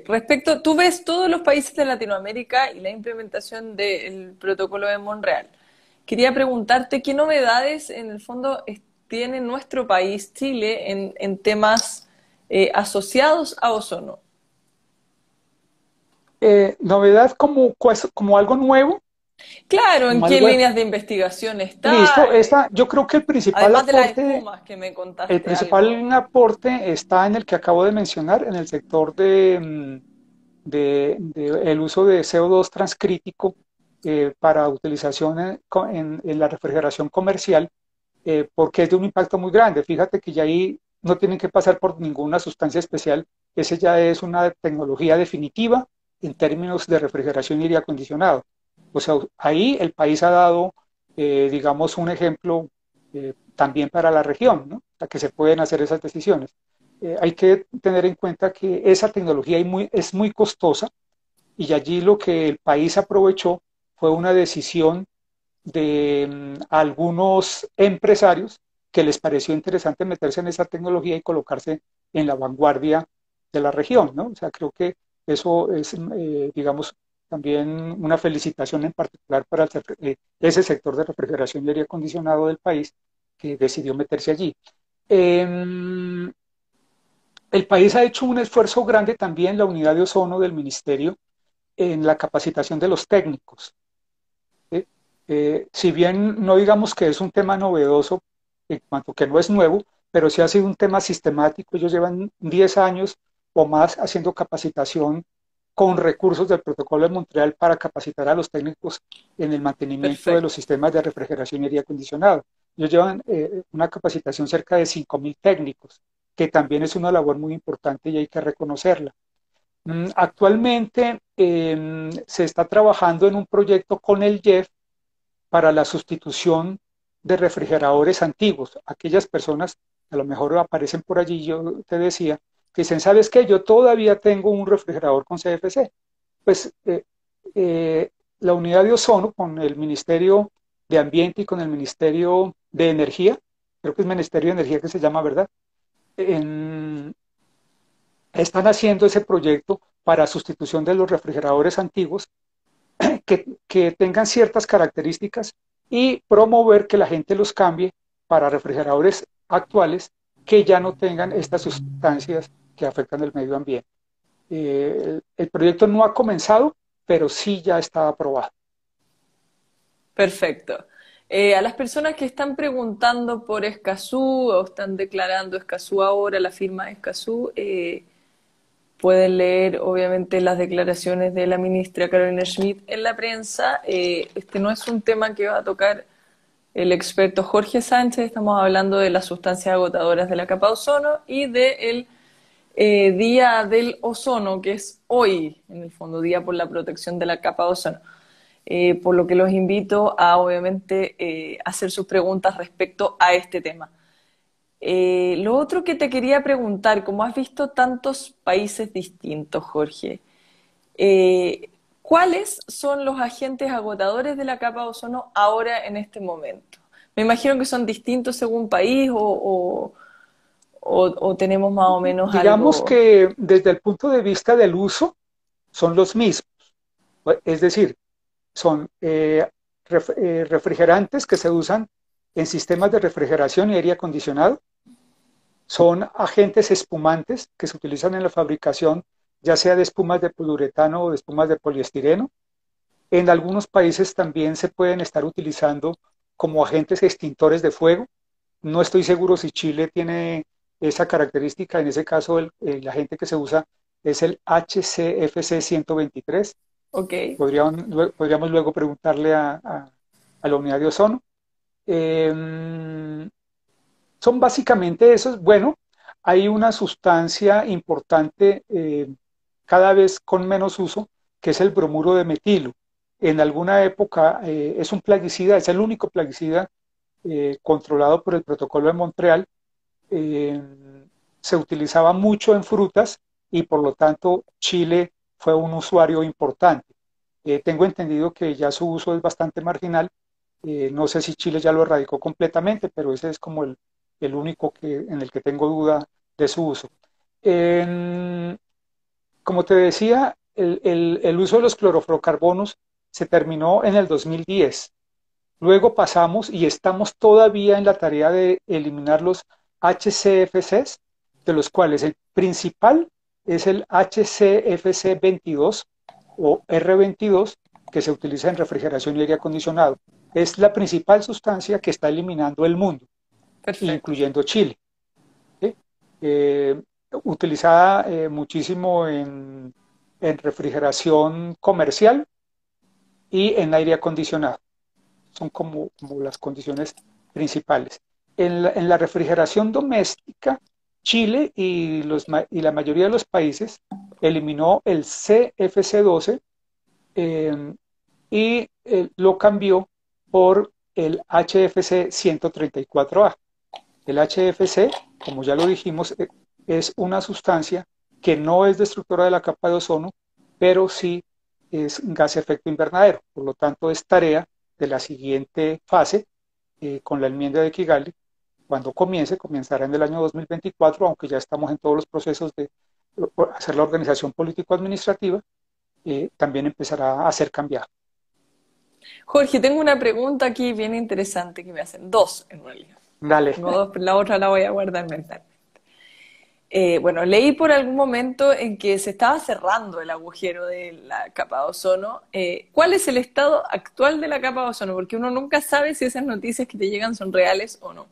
Respecto, tú ves todos los países de Latinoamérica y la implementación del protocolo de Monreal. Quería preguntarte qué novedades en el fondo tiene nuestro país, Chile, en temas asociados a ozono. Novedad como algo nuevo, Claro, ¿en como qué algo líneas de investigación está? listo. Yo creo que Además de las espumas que me el contaste algo. principal aporte está en el que acabo de mencionar, en el sector de el uso de CO2 transcrítico para utilización en la refrigeración comercial, porque es de un impacto muy grande. Fíjate que ya ahí no tienen que pasar por ninguna sustancia especial, ese ya es una tecnología definitiva en términos de refrigeración y aire acondicionado. O sea, ahí el país ha dado, digamos, un ejemplo también para la región, ¿no? A que se pueden hacer esas decisiones. Hay que tener en cuenta que esa tecnología es muy costosa y allí lo que el país aprovechó fue una decisión de algunos empresarios que les pareció interesante meterse en esa tecnología y colocarse en la vanguardia de la región, ¿no? O sea, creo que eso es, digamos, también una felicitación en particular para ese sector de refrigeración y aire acondicionado del país que decidió meterse allí. Eh, el país ha hecho un esfuerzo grande también, la unidad de ozono del ministerio, en la capacitación de los técnicos. ¿Sí? Si bien no digamos que es un tema novedoso, en cuanto que no es nuevo, pero sí ha sido un tema sistemático. Ellos llevan 10 años o más haciendo capacitación con recursos del Protocolo de Montreal para capacitar a los técnicos en el mantenimiento de los Perfecto. sistemas de refrigeración y aire acondicionado. Ellos llevan una capacitación cerca de 5.000 técnicos, que también es una labor muy importante y hay que reconocerla. Actualmente se está trabajando en un proyecto con el IEF para la sustitución de refrigeradores antiguos. Aquellas personas que a lo mejor aparecen por allí, yo te decía, que dicen, ¿sabes qué? Yo todavía tengo un refrigerador con CFC. Pues eh, la unidad de ozono con el Ministerio de Ambiente y con el Ministerio de Energía, creo que es Ministerio de Energía que se llama, ¿verdad? En, están haciendo ese proyecto para sustitución de los refrigeradores antiguos que tengan ciertas características y promover que la gente los cambie para refrigeradores actuales que ya no tengan estas sustancias que afectan el medio ambiente. El proyecto no ha comenzado, pero sí ya está aprobado. Perfecto. A las personas que están preguntando por Escazú o están declarando Escazú ahora, la firma de Escazú, pueden leer obviamente las declaraciones de la ministra Carolina Schmidt en la prensa. Este no es un tema que va a tocar el experto Jorge Sánchez, estamos hablando de las sustancias agotadoras de la capa de ozono y del Día del Ozono, que es hoy, en el fondo, Día por la Protección de la Capa de Ozono. Por lo que los invito a, obviamente, hacer sus preguntas respecto a este tema. Lo otro que te quería preguntar, como has visto tantos países distintos, Jorge, eh, ¿cuáles son los agentes agotadores de la capa de ozono ahora en este momento? Me imagino que son distintos según país o tenemos más o menos Digamos algo. que desde el punto de vista del uso son los mismos, es decir, son refrigerantes que se usan en sistemas de refrigeración y aire acondicionado, son agentes espumantes que se utilizan en la fabricación, ya sea de espumas de poliuretano o de espumas de poliestireno. En algunos países también se pueden estar utilizando como agentes extintores de fuego. No estoy seguro si Chile tiene esa característica. En ese caso, el agente que se usa es el HCFC 123. Ok, Podríamos luego preguntarle a la unidad de ozono. Eh, son básicamente esos. Bueno, hay una sustancia importante cada vez con menos uso, que es el bromuro de metilo. En alguna época es un plaguicida, es el único plaguicida controlado por el protocolo de Montreal. eh, Se utilizaba mucho en frutas y por lo tanto Chile fue un usuario importante. Tengo entendido que ya su uso es bastante marginal. No sé si Chile ya lo erradicó completamente, pero ese es como el único en el que tengo duda de su uso. En, como te decía, el uso de los clorofluorocarbonos se terminó en el 2010. Luego pasamos y estamos todavía en la tarea de eliminar los HCFCs, de los cuales el principal es el HCFC 22 o R22, que se utiliza en refrigeración y aire acondicionado. Es la principal sustancia que está eliminando el mundo, Perfecto. incluyendo Chile. ¿Sí? Utilizada muchísimo en refrigeración comercial y en aire acondicionado. Son como las condiciones principales. En la refrigeración doméstica, Chile y la mayoría de los países eliminó el CFC12 y lo cambió por el HFC 134A. El HFC, como ya lo dijimos, es una sustancia que no es destructora de la capa de ozono, pero sí es gas efecto invernadero. Por lo tanto, es tarea de la siguiente fase, con la enmienda de Kigali. Cuando comenzará en el año 2024, aunque ya estamos en todos los procesos de hacer la organización político-administrativa, también empezará a ser cambiado. Jorge, tengo una pregunta aquí bien interesante que me hacen. Dos, en realidad. Dale. Tengo dos, pero la otra la voy a guardar mental. Bueno, leí por algún momento en que se estaba cerrando el agujero de la capa de ozono. ¿Cuál es el estado actual de la capa de ozono? Porque uno nunca sabe si esas noticias que te llegan son reales o no.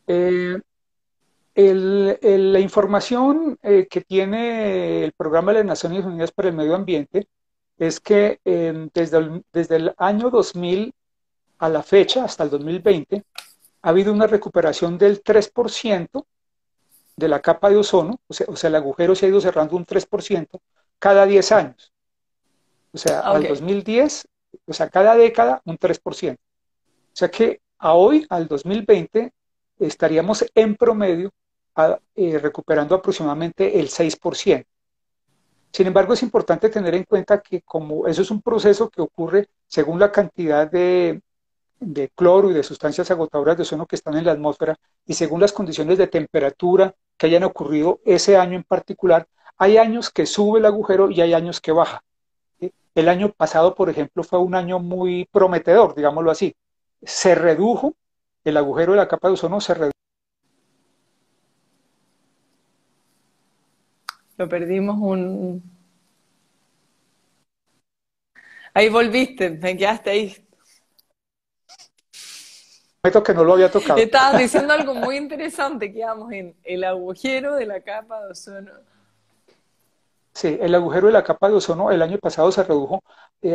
Eh, la información que tiene el Programa de las Naciones Unidas para el Medio Ambiente es que desde el año 2000 a la fecha, hasta el 2020, ha habido una recuperación del 3% de la capa de ozono, o sea, el agujero se ha ido cerrando un 3% cada 10 años. O sea, Ah, al ok. 2010, o sea, cada década un 3%. O sea que a hoy, al 2020, estaríamos en promedio recuperando aproximadamente el 6%. Sin embargo, es importante tener en cuenta que como eso es un proceso que ocurre según la cantidad de cloro y de sustancias agotadoras de ozono que están en la atmósfera y según las condiciones de temperatura que hayan ocurrido ese año en particular, hay años que sube el agujero y hay años que baja. ¿Sí? El año pasado, por ejemplo, fue un año muy prometedor, digámoslo así. Se redujo el agujero de la capa de ozono, se redujo. Lo perdimos un... Ahí volviste, me quedaste ahí. Que no lo había tocado. Estabas diciendo algo muy interesante, que íbamos en el agujero de la capa de ozono. Sí, el agujero de la capa de ozono el año pasado se redujo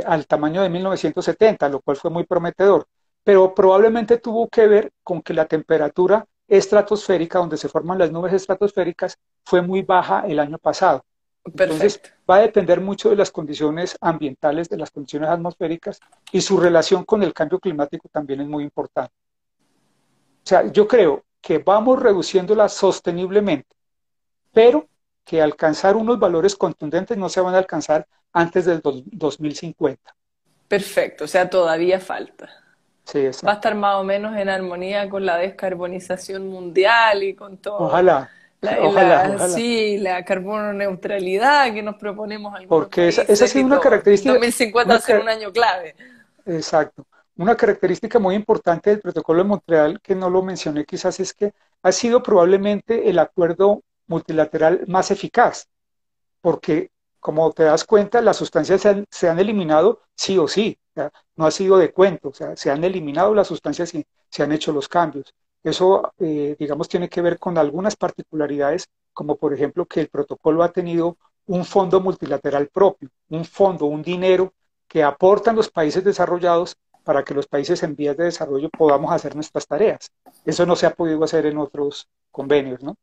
al tamaño de 1970, lo cual fue muy prometedor, pero probablemente tuvo que ver con que la temperatura estratosférica, donde se forman las nubes estratosféricas, fue muy baja el año pasado. Entonces, Perfecto. va a depender mucho de las condiciones ambientales, de las condiciones atmosféricas, y su relación con el cambio climático también es muy importante. O sea, yo creo que vamos reduciéndola sosteniblemente, pero que alcanzar unos valores contundentes no se van a alcanzar antes del 2050. Perfecto, o sea, todavía falta. Sí, Va a exacto. estar más o menos en armonía con la descarbonización mundial y con todo Ojalá, ojalá, ojalá. sí, la carbono neutralidad que nos proponemos algunos Porque esa ha países sido y una todo. característica, 2050 va una, a ser un año clave. exacto. Una característica muy importante del Protocolo de Montreal, que no lo mencioné quizás, es que ha sido probablemente el acuerdo multilateral más eficaz, porque como te das cuenta, las sustancias se han eliminado sí o sí, o sea, no ha sido de cuento, o sea, se han eliminado las sustancias y se han hecho los cambios. Eso, digamos, tiene que ver con algunas particularidades, como por ejemplo que el protocolo ha tenido un fondo multilateral propio, un fondo, un dinero que aportan los países desarrollados para que los países en vías de desarrollo podamos hacer nuestras tareas. Eso no se ha podido hacer en otros convenios, ¿no?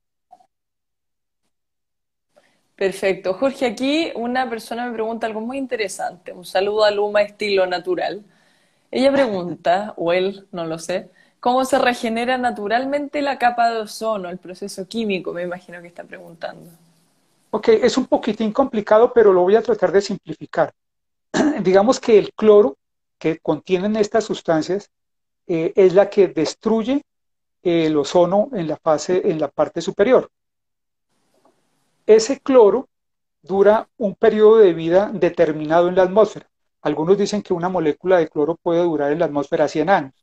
Perfecto. Jorge, aquí una persona me pregunta algo muy interesante. Un saludo a Luma Estilo Natural. Ella pregunta, o él, no lo sé, ¿cómo se regenera naturalmente la capa de ozono, el proceso químico? Me imagino que está preguntando. Ok, es un poquitín complicado, pero lo voy a tratar de simplificar. Digamos que el cloro que contienen estas sustancias es la que destruye el ozono en la parte superior. ese cloro dura un periodo de vida determinado en la atmósfera. Algunos dicen que una molécula de cloro puede durar en la atmósfera 100 años.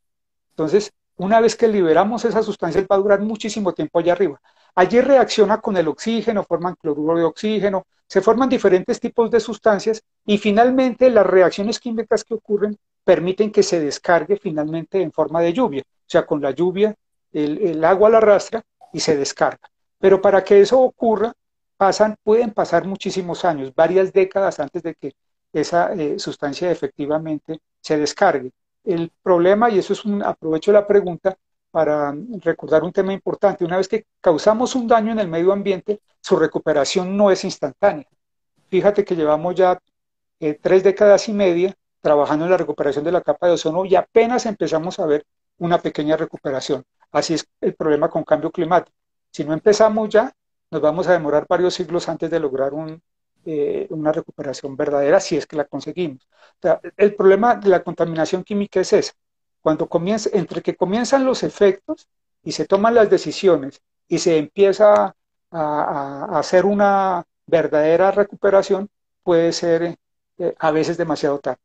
Entonces, una vez que liberamos esa sustancia, va a durar muchísimo tiempo allá arriba. Allí reacciona con el oxígeno, forman cloruro de oxígeno, se forman diferentes tipos de sustancias y finalmente las reacciones químicas que ocurren permiten que se descargue finalmente en forma de lluvia. O sea, con la lluvia el agua la arrastra y se descarga. Pero para que eso ocurra, pueden pasar muchísimos años, varias décadas antes de que esa sustancia efectivamente se descargue. El problema, y eso es aprovecho la pregunta para recordar un tema importante, una vez que causamos un daño en el medio ambiente, su recuperación no es instantánea. Fíjate que llevamos ya 3 décadas y media trabajando en la recuperación de la capa de ozono y apenas empezamos a ver una pequeña recuperación. Así es el problema con cambio climático. Si no empezamos ya, nos vamos a demorar varios siglos antes de lograr una recuperación verdadera, si es que la conseguimos. O sea, el problema de la contaminación química es ese. Cuando comienza, entre que comienzan los efectos y se toman las decisiones y se empieza a hacer una verdadera recuperación, puede ser a veces demasiado tarde.